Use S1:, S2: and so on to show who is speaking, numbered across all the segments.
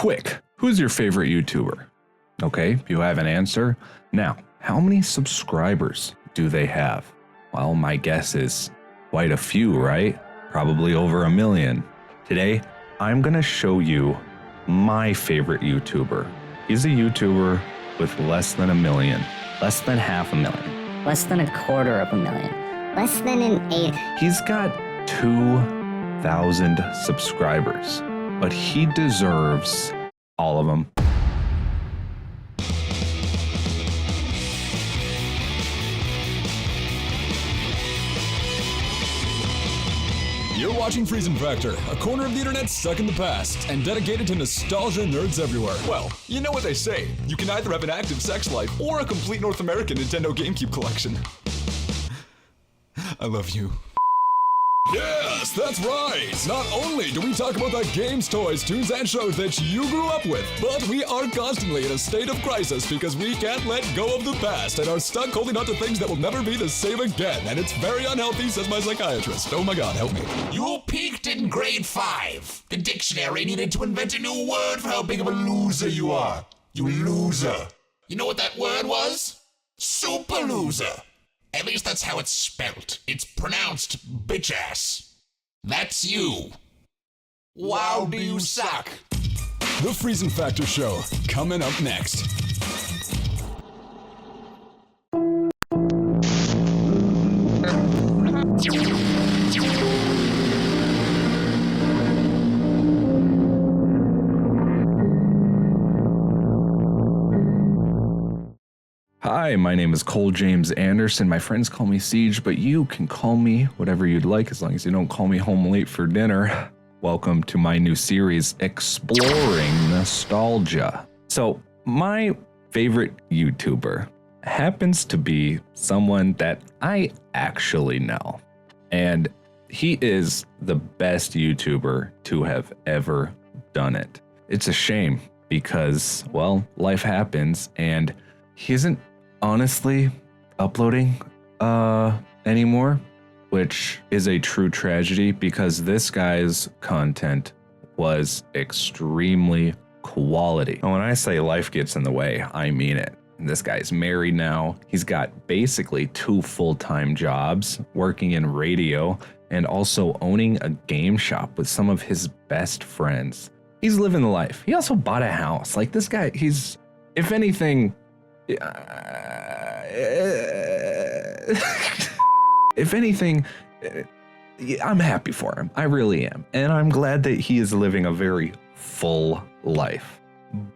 S1: Quick, who's your favorite YouTuber? Okay, you have an answer. Now, how many subscribers do they have? Well, my guess is quite a few, right? Probably over 1 million. Today, I'm gonna show you my favorite YouTuber. He's a YouTuber with less than 1 million, less than 500,000.
S2: Less than 250,000.
S3: Less than an eighth.
S1: He's got 2,000 subscribers, but he deserves all of them.
S4: You're watching Freezing Factor, a corner of the internet stuck in the past and dedicated to nostalgia nerds everywhere.
S5: Well, you know what they say. You can either have an active sex life or a complete North American Nintendo GameCube collection. I love you.
S4: Yes, that's right! Not only do we talk about the games, toys, tunes, and shows that you grew up with, but we are constantly in a state of crisis because we can't let go of the past and are stuck holding on to things that will never be the same again, and it's very unhealthy, says my psychiatrist. Oh my god, help me.
S6: You peaked in grade 5. The dictionary needed to invent a new word for how big of a loser you are. You loser. You know what that word was? Super loser. At least that's how it's spelt. It's pronounced bitch-ass. That's you. Wow, do you suck.
S4: The Freezing Factor Show, coming up next.
S1: Hi, my name is Cole James Anderson. My friends call me Siege, but you can call me whatever you'd like as long as you don't call me home late for dinner. Welcome to my new series, Exploring Nostalgia. So, my favorite YouTuber happens to be someone that I actually know. And he is the best YouTuber to have ever done it. It's a shame because, well, life happens and he isn't honestly uploading anymore, which is a true tragedy because this guy's content was extremely quality. And when I say life gets in the way, I mean it. This guy's married now. He's got basically 2 full-time jobs, working in radio and also owning a game shop with some of his best friends. He's living the life. He also bought a house. Like, this guy, he's, if anything, if anything, I'm happy for him. I really am. And I'm glad that he is living a very full life.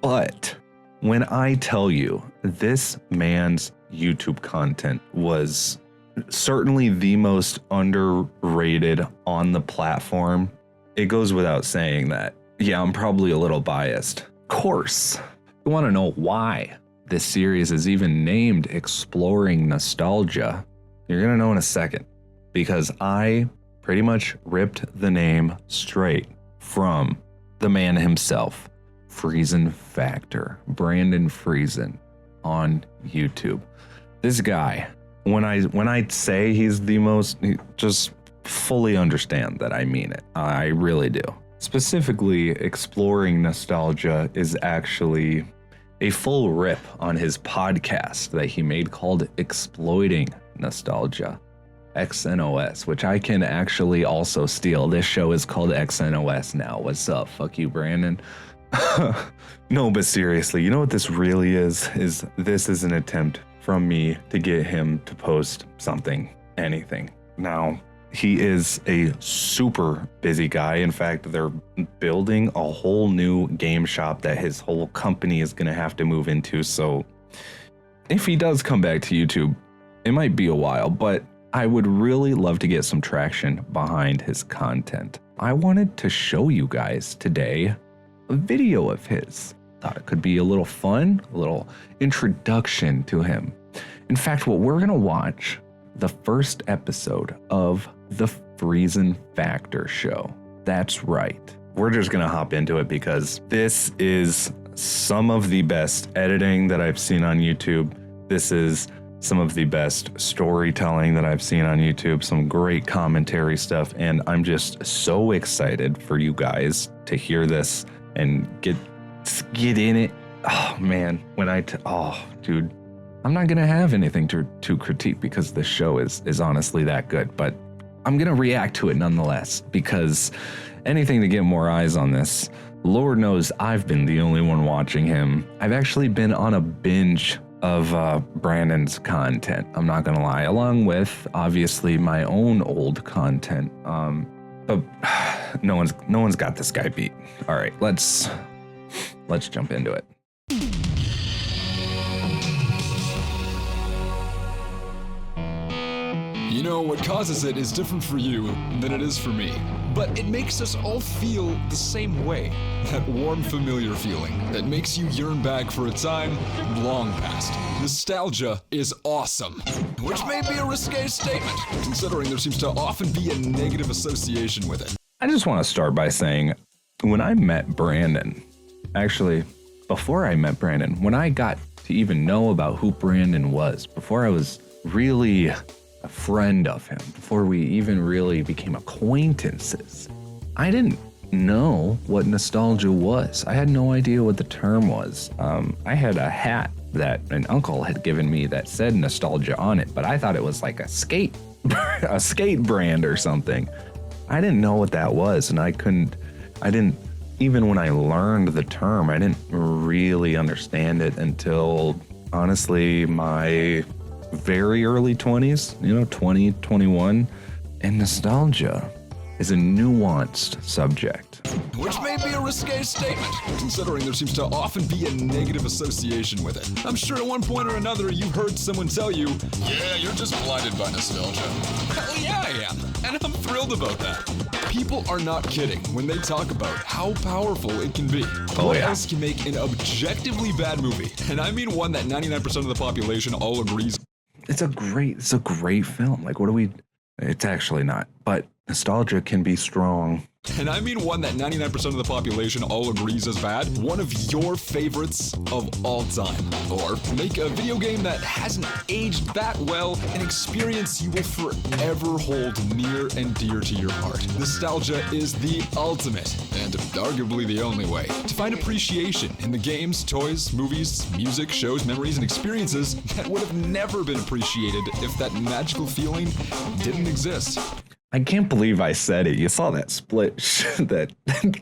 S1: But when I tell you this man's YouTube content was certainly the most underrated on the platform, it goes without saying that, yeah, I'm probably a little biased. Of course, you want to know why this series is even named Exploring Nostalgia? You're gonna know in a second, because I pretty much ripped the name straight from the man himself, Freezing Factor, Brandon Freezing on YouTube. This guy, when I say he's the most, just fully understand that I mean it. I really do. Specifically, Exploring Nostalgia is actually a full rip on his podcast that he made called Exploiting Nostalgia, XNOS, which I can actually also steal. This show is called XNOS now. What's up? Fuck you, Brandon. No, but seriously, you know what this really is this is an attempt from me to get him to post something, anything. Now, he is a super busy guy. In fact, they're building a whole new game shop that his whole company is going to have to move into. So if he does come back to YouTube, it might be a while, but I would really love to get some traction behind his content. I wanted to show you guys today a video of his. Thought it could be a little fun, a little introduction to him. In fact, what we're going to watch, the first episode of the Freezing Factor show. That's right. We're just gonna hop into it because this is some of the best editing that I've seen on YouTube. This is some of the best storytelling that I've seen on YouTube, some great commentary stuff, and I'm just so excited for you guys to hear this and get just get in it. Oh man, dude, I'm not gonna have anything to critique because this show is honestly that good, but I'm gonna react to it nonetheless because anything to get more eyes on this. Lord knows I've been the only one watching him. I've actually been on a binge of Brandon's content, I'm not gonna lie, along with obviously my own old content. But no one's got this guy beat. All right, let's jump into it.
S4: You know, what causes it is different for you than it is for me. But it makes us all feel the same way. That warm, familiar feeling that makes you yearn back for a time long past. Nostalgia is awesome. Which may be a risque statement, considering there seems to often be a negative association with it.
S1: I just want to start by saying, when I met Brandon, actually, before I met Brandon, when I got to even know about who Brandon was, before I was really a friend of him, before we even really became acquaintances, I didn't know what nostalgia was. I had no idea what the term was. I had a hat that an uncle had given me that said nostalgia on it, but I thought it was like a skate brand or something. I didn't know what that was, and even when I learned the term, I didn't really understand it until, honestly, my very early 20s, 20, 21. And nostalgia is a nuanced subject.
S4: Which may be a risque statement, considering there seems to often be a negative association with it. I'm sure at one point or another you heard someone tell you, yeah, you're just blinded by nostalgia. Hell yeah, I am, and I'm thrilled about that. People are not kidding when they talk about how powerful it can be. What else can make an objectively bad movie? And I mean one that 99% of the population all agrees.
S1: It's a great film. Like, it's actually not, but nostalgia can be strong.
S4: And I mean one that 99% of the population all agrees is bad. One of your favorites of all time. Or make a video game that hasn't aged that well, an experience you will forever hold near and dear to your heart. Nostalgia is the ultimate, and arguably the only way, to find appreciation in the games, toys, movies, music, shows, memories, and experiences that would have never been appreciated if that magical feeling didn't exist.
S1: I can't believe I said it. You saw that split, that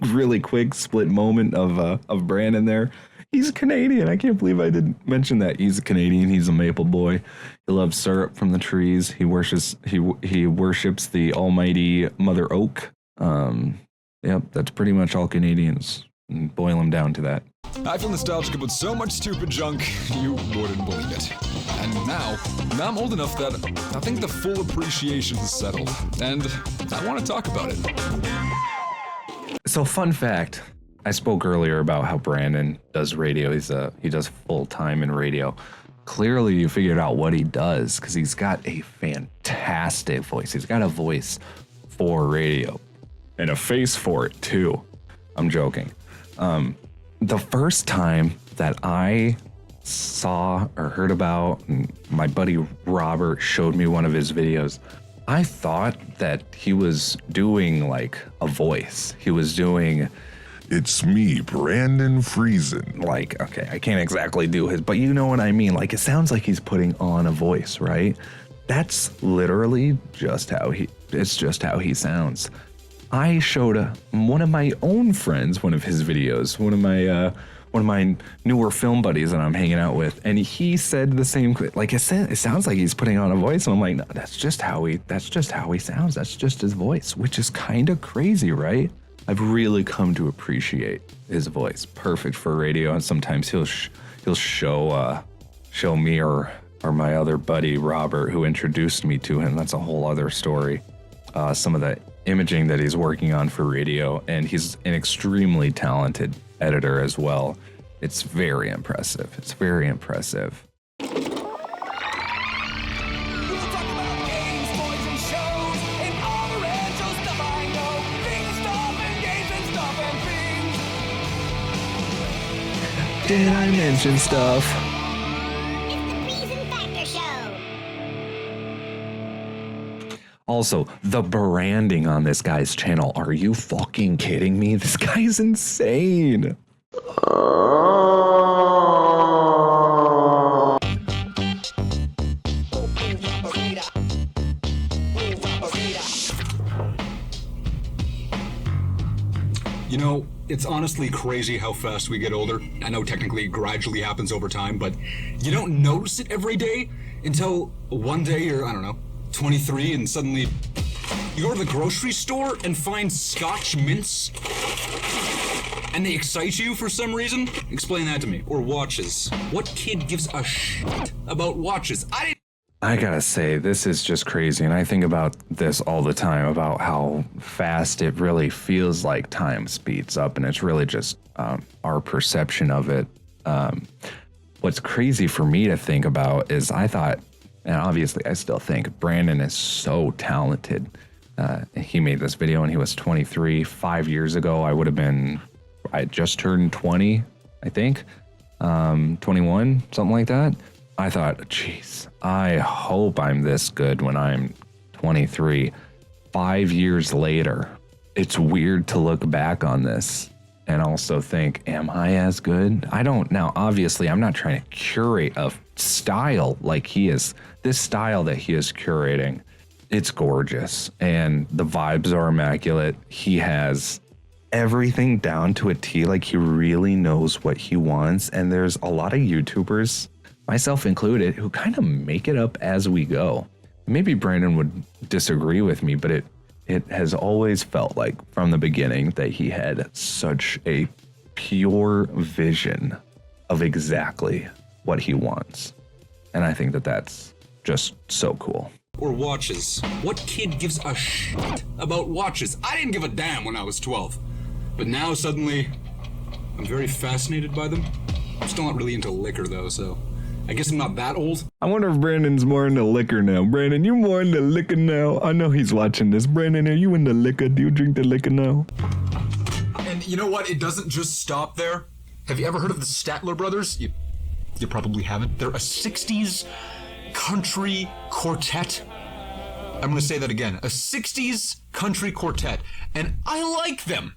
S1: really quick split moment of Brandon there. He's Canadian. I can't believe I didn't mention that. He's a Canadian. He's a maple boy. He loves syrup from the trees. He worships the almighty Mother Oak. Yep, that's pretty much all Canadians. Boil them down to that.
S4: I feel nostalgic about so much stupid junk, you wouldn't believe it. And now I'm old enough that I think the full appreciation is settled, and I want to talk about it.
S1: So, fun fact, I spoke earlier about how Brandon does radio. He does full-time in radio. Clearly, you figured out what he does, because he's got a fantastic voice. He's got a voice for radio, and a face for it, too. I'm joking. The first time that I saw or heard about, and my buddy Robert showed me one of his videos, I thought that he was doing like a voice. He was doing,
S3: "It's me, Brandon Friesen."
S1: Like, okay, I can't exactly do his, but you know what I mean? Like, it sounds like he's putting on a voice, right? That's literally just how he sounds. I showed one of my own friends one of his videos, one of my newer film buddies that I'm hanging out with, and he said the same. Like, it sounds like he's putting on a voice, and I'm like, no, that's just how he sounds. That's just his voice, which is kind of crazy, right? I've really come to appreciate his voice. Perfect for radio, and sometimes he'll show me or my other buddy Robert, who introduced me to him. That's a whole other story. Some of the imaging that he's working on for radio, and he's an extremely talented editor as well. It's very impressive. It's very impressive.
S7: We'll talk about games, toys, and shows, and all the retro stuff I know. Things, stuff, and games, and stuff, and things.
S1: Did I mention stuff?
S8: It's the Reason Factor Show.
S1: Also, the branding on this guy's channel. Are you fucking kidding me? This guy's insane.
S5: It's honestly crazy how fast we get older. I know technically it gradually happens over time, but you don't notice it every day until one day you're, I don't know, 23 and suddenly you go to the grocery store and find Scotch mints and they excite you for some reason? Explain that to me. Or watches. What kid gives a shit about watches?
S1: I gotta say, this is just crazy, and I think about this all the time, about how fast it really feels like time speeds up, and it's really just our perception of it. What's crazy for me to think about is I thought, and obviously I still think, Brandon is so talented. He made this video when he was 23. 5 years ago, I just turned 20, I think, 21, something like that. I thought, geez, I hope I'm this good when I'm 23. 5 years later, it's weird to look back on this and also think, am I as good? I don't know. Obviously, I'm not trying to curate a style like he is. This style that he is curating, it's gorgeous and the vibes are immaculate. He has everything down to a T, like he really knows what he wants. And there's a lot of YouTubers, myself included, who kind of make it up as we go. Maybe Brandon would disagree with me, but it has always felt like from the beginning that he had such a pure vision of exactly what he wants. And I think that that's just so cool.
S5: Or watches. What kid gives a shit about watches? I didn't give a damn when I was 12. But now suddenly, I'm very fascinated by them. I'm still not really into liquor though, so I guess I'm not that old.
S1: I wonder if Brandon's more into liquor now. Brandon, you more into liquor now? I know he's watching this. Brandon, are you into liquor? Do you drink the liquor now?
S5: And you know what? It doesn't just stop there. Have you ever heard of the Statler Brothers? You probably haven't. They're a 60s country quartet. I'm gonna say that again. A 60s country quartet. And I like them.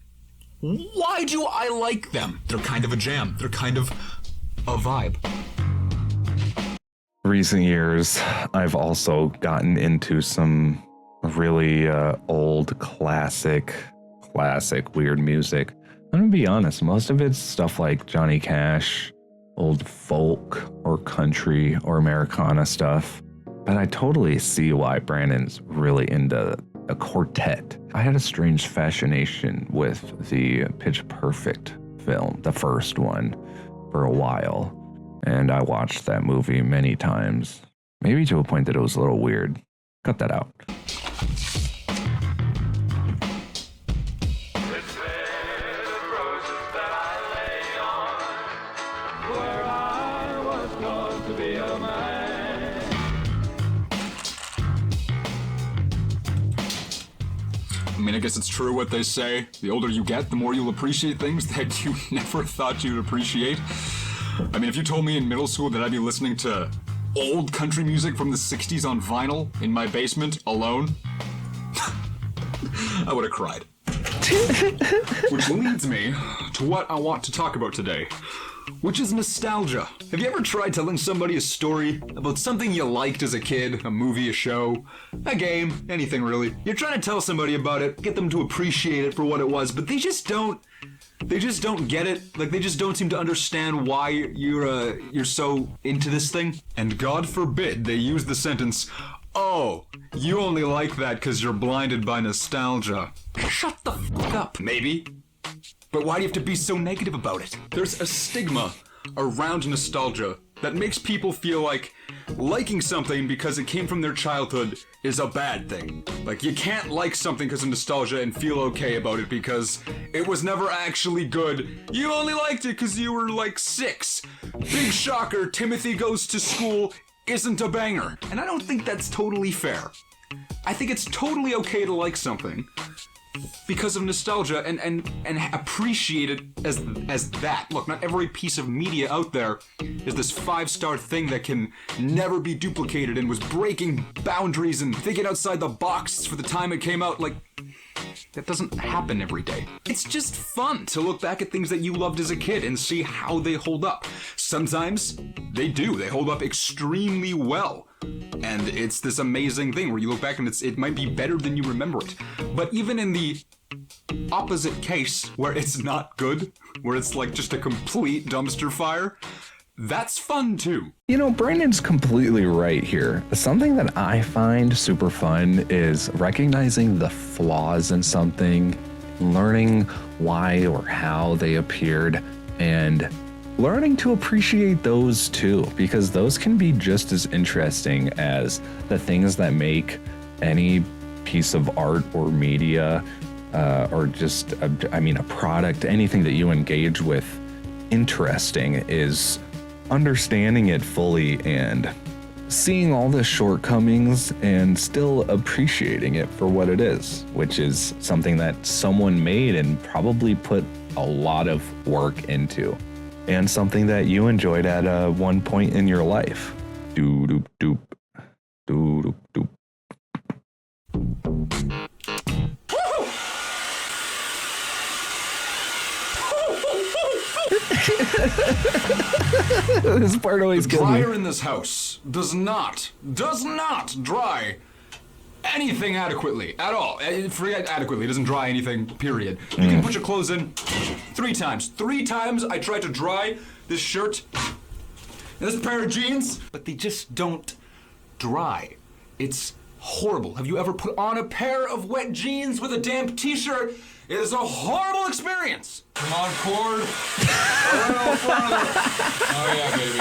S5: Why do I like them? They're kind of a jam. They're kind of a vibe.
S1: Recent years, I've also gotten into some really old classic weird music. I'm gonna be honest, most of it's stuff like Johnny Cash, old folk or country or Americana stuff. But I totally see why Brandon's really into a quartet. I had a strange fascination with the Pitch Perfect film, the first one, for a while. And I watched that movie many times, maybe to a point that it was a little weird. Cut that out.
S5: I mean, I guess it's true what they say. The older you get, the more you'll appreciate things that you never thought you'd appreciate. I mean, if you told me in middle school that I'd be listening to old country music from the 60s on vinyl in my basement alone, I would have cried. Which leads me to what I want to talk about today, which is nostalgia. Have you ever tried telling somebody a story about something you liked as a kid, a movie, a show, a game, anything really? You're trying to tell somebody about it, get them to appreciate it for what it was, but they just don't get it. Like, they just don't seem to understand why you're so into this thing. And God forbid they use the sentence, "Oh, you only like that because you're blinded by nostalgia." Shut the fuck up, maybe. But why do you have to be so negative about it? There's a stigma around nostalgia that makes people feel like liking something because it came from their childhood is a bad thing. Like, you can't like something because of nostalgia and feel okay about it because it was never actually good. You only liked it because you were like 6. Big shocker, Timothy Goes to School isn't a banger. And I don't think that's totally fair. I think it's totally okay to like something because of nostalgia and appreciate it as that. Look, not every piece of media out there is this 5-star thing that can never be duplicated and was breaking boundaries and thinking outside the box for the time it came out. Like, that doesn't happen every day. It's just fun to look back at things that you loved as a kid and see how they hold up. Sometimes they do. They hold up extremely well. And it's this amazing thing where you look back and it might be better than you remember it. But even in the opposite case where it's not good, where it's like just a complete dumpster fire, that's fun too.
S1: You know, Brandon's completely right here. Something that I find super fun is recognizing the flaws in something, learning why or how they appeared, and learning to appreciate those too, because those can be just as interesting as the things that make any piece of art or media or just, a product, anything that you engage with interesting, is understanding it fully and seeing all the shortcomings and still appreciating it for what it is, which is something that someone made and probably put a lot of work into, and something that you enjoyed at one point in your life. Doop doop doop doop. This part always
S5: the
S1: kills me.
S5: dryer in this house does not dry anything adequately at all. Forget adequately, it doesn't dry anything, period. You can put your clothes in 3 times. 3 times I tried to dry this shirt and this pair of jeans, but they just don't dry. It's horrible. Have you ever put on a pair of wet jeans with a damp t-shirt? It is a horrible experience. Come on, cord. Oh yeah, baby.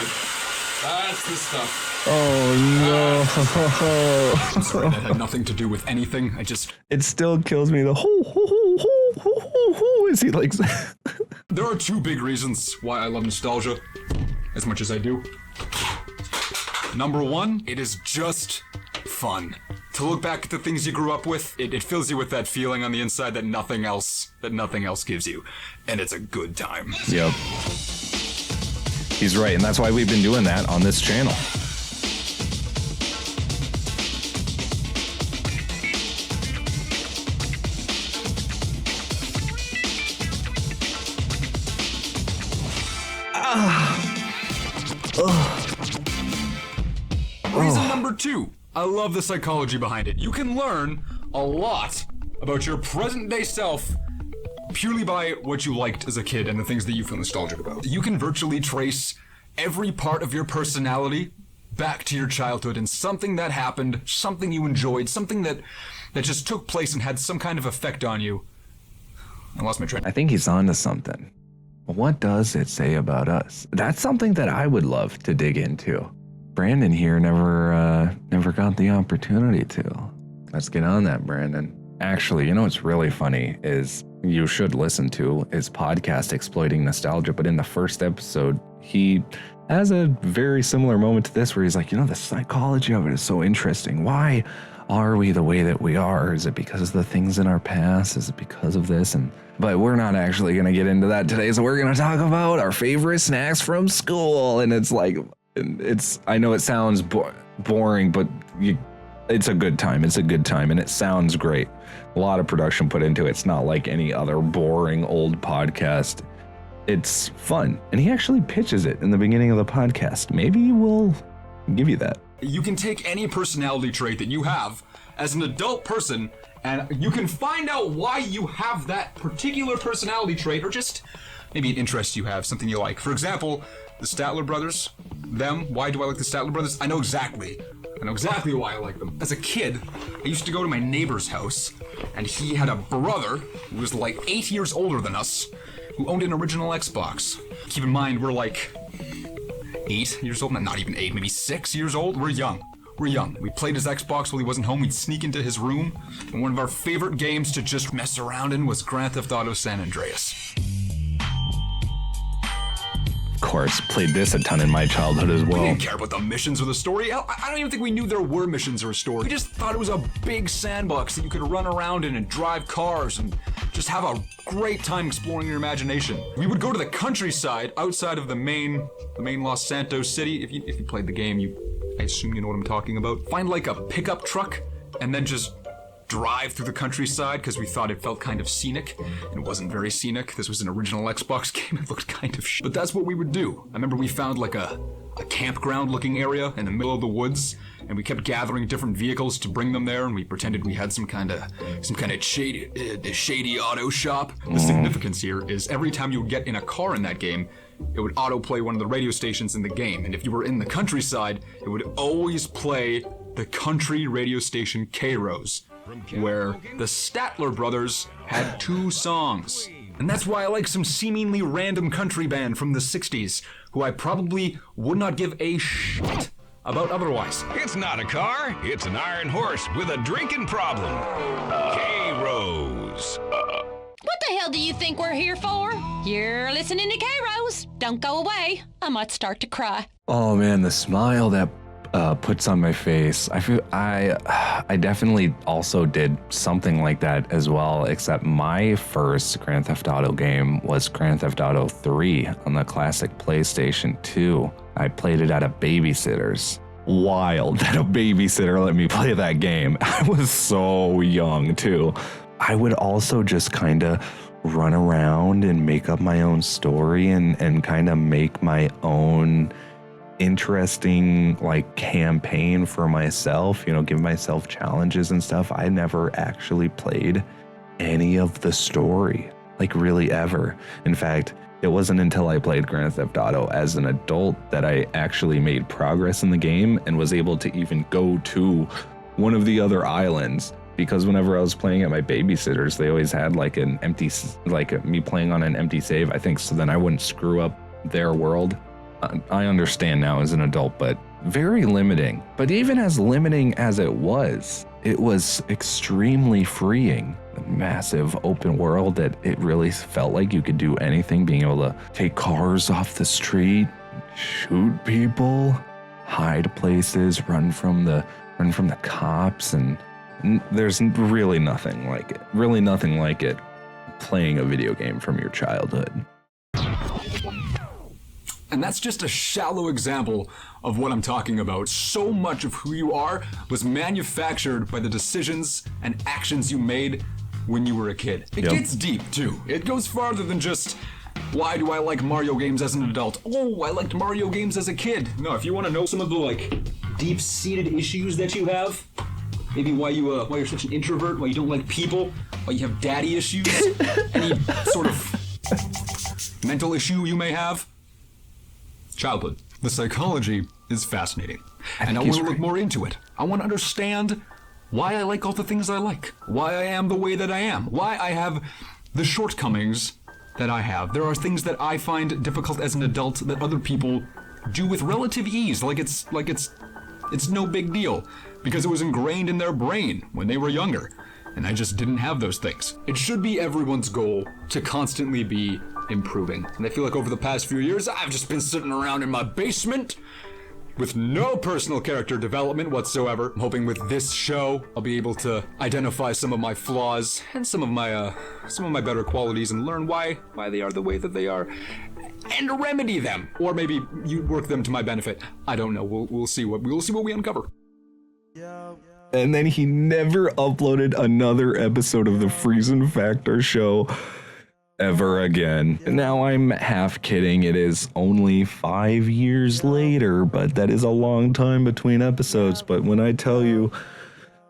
S5: That's the stuff.
S1: Oh no.
S5: I'm sorry, that had nothing to do with anything.
S1: It still kills me. The hoo is he like?
S5: There are 2 big reasons why I love nostalgia as much as I do. Number 1, it is just fun. To look back at the things you grew up with, it fills you with that feeling on the inside that nothing else gives you. And it's a good time.
S1: Yep. He's right, and that's why we've been doing that on this channel.
S5: Reason number 2. I love the psychology behind it. You can learn a lot about your present day self purely by what you liked as a kid and the things that you feel nostalgic about. You can virtually trace every part of your personality back to your childhood and something that happened, something you enjoyed, something that just took place and had some kind of effect on you. I lost my train.
S1: I think he's onto something. What does it say about us? That's something that I would love to dig into. Brandon here never got the opportunity to. Let's get on that, Brandon. Actually, you know what's really funny is you should listen to his podcast, Exploiting Nostalgia, but in the first episode, he has a very similar moment to this where he's like, the psychology of it is so interesting. Why are we the way that we are? Is it because of the things in our past? Is it because of this? But we're not actually going to get into that today, so we're going to talk about our favorite snacks from school, and it's like, I know it sounds boring, but it's a good time. It's a good time, and it sounds great. A lot of production put into it. It's not like any other boring old podcast. It's fun, and he actually pitches it in the beginning of the podcast. Maybe we'll give you that.
S5: You can take any personality trait that you have as an adult person, and you can find out why you have that particular personality trait, or just maybe an interest you have, something you like. For example, the Statler brothers, why do I like the Statler brothers? I know exactly why I like them. As a kid, I used to go to my neighbor's house, and he had a brother who was like 8 years older than us, who owned an original Xbox. Keep in mind, we're like 8 years old, not even 8, maybe 6 years old. We're young. We played his Xbox while he wasn't home. We'd sneak into his room, and one of our favorite games to just mess around in was Grand Theft Auto San Andreas.
S1: Of course, played this a ton in my childhood as well.
S5: We didn't care about the missions or the story. I don't even think we knew there were missions or a story. We just thought it was a big sandbox that you could run around in and drive cars and just have a great time exploring your imagination. We would go to the countryside outside of the main Los Santos city. If you played the game, I assume you know what I'm talking about. Find like a pickup truck and then just drive through the countryside because we thought it felt kind of scenic. It wasn't very scenic. This was an original Xbox game. It looked kind of shit. But that's what we would do. I remember we found like a campground looking area in the middle of the woods, and we kept gathering different vehicles to bring them there, and we pretended we had some kind of shady auto shop. The significance here is every time you would get in a car in that game, it would autoplay one of the radio stations in the game, and if you were in the countryside, it would always play the country radio station K-Rose, where the Statler brothers had 2 songs. And that's why I like some seemingly random country band from the 60s, who I probably would not give a shit about otherwise.
S9: It's not a car, it's an iron horse with a drinking problem. K-Rose.
S10: What the hell do you think we're here for? You're listening to K-Rose. Don't go away. I might start to cry.
S1: Oh man, the smile that puts on my face. I definitely also did something like that as well, except my first Grand Theft Auto game was Grand Theft Auto 3 on the classic PlayStation 2. I played it at a babysitter's. Wild that a babysitter let me play that game. I was so young too. I would also just kind of run around and make up my own story and kind of make my own interesting like campaign for myself, give myself challenges and stuff. I never actually played any of the story, like really ever. In fact, it wasn't until I played Grand Theft Auto as an adult that I actually made progress in the game and was able to even go to one of the other islands, because whenever I was playing at my babysitter's, they always had like an empty, like me playing on an empty save, I think, so then I wouldn't screw up their world. I understand now as an adult, but very limiting. But even as limiting as it was extremely freeing. A massive open world that it really felt like you could do anything, being able to take cars off the street, shoot people, hide places, run from the cops, and there's really nothing like it. Really nothing like it playing a video game from your childhood.
S5: And that's just a shallow example of what I'm talking about. So much of who you are was manufactured by the decisions and actions you made when you were a kid. It gets deep, too. It goes farther than just, why do I like Mario games as an adult? Oh, I liked Mario games as a kid. No, if you want to know some of the, deep-seated issues that you have, maybe why you're such an introvert, why you don't like people, why you have daddy issues, any sort of mental issue you may have, childhood. The psychology is fascinating, and I want to look more into it. I want to understand why I like all the things I like, why I am the way that I am, why I have the shortcomings that I have. There are things that I find difficult as an adult that other people do with relative ease, like it's no big deal, because it was ingrained in their brain when they were younger, and I just didn't have those things. It should be everyone's goal to constantly be improving. And I feel like over the past few years, I've just been sitting around in my basement with no personal character development whatsoever. I'm hoping with this show, I'll be able to identify some of my flaws and some of my better qualities and learn why they are the way that they are, and remedy them, or maybe you work them to my benefit. I don't know. We'll see what we uncover.
S1: And then he never uploaded another episode of the Friesen Factor show ever again. Now I'm half kidding. It is only 5 years later, but that is a long time between episodes. But when I tell you,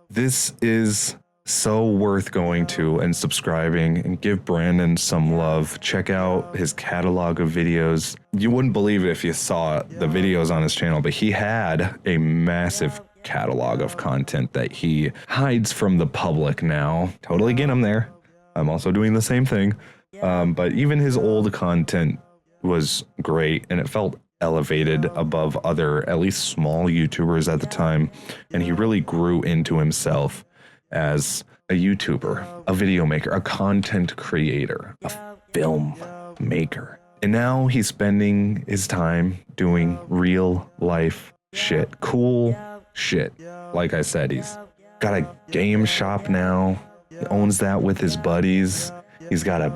S1: this is so worth going to and subscribing, and give Brandon some love. Check out his catalog of videos. You wouldn't believe it if you saw the videos on his channel, but he had a massive catalog of content that he hides from the public now. Totally get him there. I'm also doing the same thing. But even his old content was great, and it felt elevated above other, at least small YouTubers at the time. And he really grew into himself as a YouTuber, a video maker, a content creator, a film maker. And now he's spending his time doing real life shit, cool shit. Like I said, he's got a game shop now. He owns that with his buddies. He's got a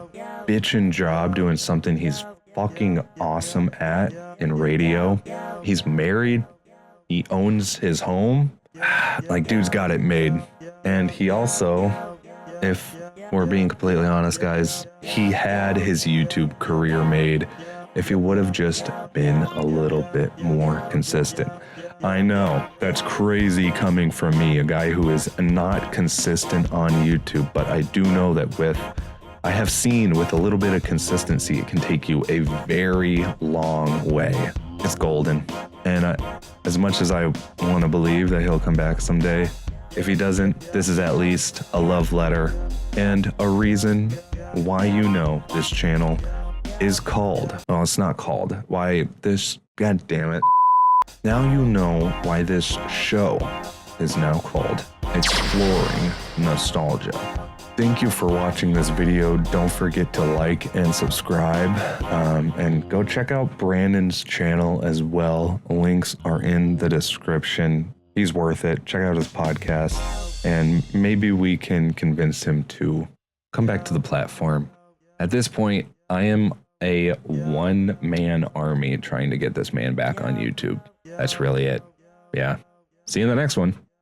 S1: bitchin' job doing something he's fucking awesome at in radio. He's married. He owns his home. Like, dude's got it made. And he also, if we're being completely honest, guys, he had his YouTube career made if he would have just been a little bit more consistent. I know that's crazy coming from me, a guy who is not consistent on YouTube, but I do know that I have seen with a little bit of consistency, it can take you a very long way. It's golden. And as much as I want to believe that he'll come back someday, if he doesn't, this is at least a love letter and a reason why you know this channel is called. Oh, it's not called. Why this, god damn it. Now you know why this show is now called Exploring Nostalgia. Thank you for watching this video. Don't forget to like and subscribe, and go check out Brandon's channel as well. Links are in the description. He's worth it. Check out his podcast, and maybe we can convince him to come back to the platform. At this point, I am a one-man army trying to get this man back on YouTube. That's really it. Yeah. See you in the next one.